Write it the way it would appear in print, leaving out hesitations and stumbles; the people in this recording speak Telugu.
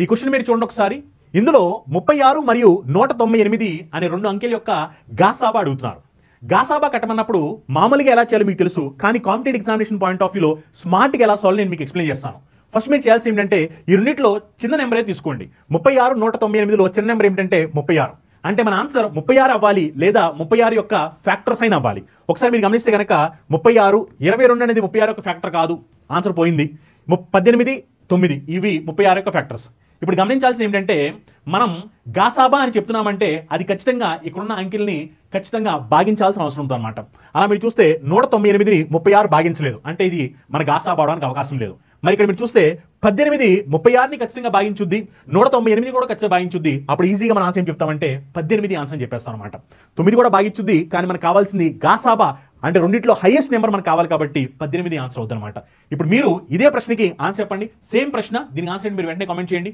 ఈ క్వశ్చన్ మీరు చూడండి ఒకసారి. ఇందులో 36 మరియు 198 అనే రెండు అంకెల యొక్క గాసాబా అడుగుతున్నారు. గాసాబా కట్టమన్నప్పుడు మామూలుగా ఎలా చేయాలో మీకు తెలుసు, కానీ కాంపిటేటివ్ ఎగ్జామినేషన్ పాయింట్ ఆఫ్ వ్యూలో స్మార్ట్గా ఎలా సాల్వ్ నేను మీకు ఎక్స్ప్లెయిన్ చేస్తాను. ఫస్ట్ మీరు చేయాల్సి ఏంటంటే ఈ రెండింటిలో చిన్న నెంబరే తీసుకోండి. 36 198లో చిన్న నెంబర్ ఏమిటంటే 36. అంటే మన ఆన్సర్ 36 అవ్వాలి లేదా 36 యొక్క ఫ్యాక్టర్ సైన్ అవ్వాలి. ఒకసారి మీరు గమనిస్తే కనుక 36 22 అనేది 36 యొక్క ఫ్యాక్టర్ కాదు, ఆన్సర్ పోయింది. 18 9 ఇవి 36 యొక్క ఫ్యాక్టర్స్. ఇప్పుడు గమనించాల్సింది ఏంటంటే మనం గాసాబా అని చెప్తున్నామంటే అది ఖచ్చితంగా ఇక్కడున్న అంకెల్ని ఖచ్చితంగా భాగించాల్సిన అవసరం ఉంటుంది అనమాట. అలా మీరు చూస్తే 198ని 36 భాగించలేదు, అంటే ఇది మన గాసాబా అవడానికి అవకాశం లేదు. మరి ఇక్కడ మీరు చూస్తే 18 36ని ఖచ్చితంగా భాగించుద్ది, 198 కూడా ఖచ్చితంగా భాగించుద్ది. అప్పుడు ఈజీగా మన ఆన్సర్ ఏం చెప్తామంటే 18 ఆన్సర్ అని చెప్పేస్తాం అనమాట. 9 కూడా భాగించుద్ది, కానీ మనకు కావాల్సింది గాసాబా, అంటే రెండిట్లో హైయెస్ట్ నెంబర్ మనకు కావాలి కాబట్టి 18 ఆన్సర్ అవుతుంది అనమాట. ఇప్పుడు మీరు ఇదే ప్రశ్నకి ఆన్సర్ చెప్పండి, సేమ్ ప్రశ్న, దీనికి ఆన్సర్ మీరు వెంటనే కామెంట్ చేయండి.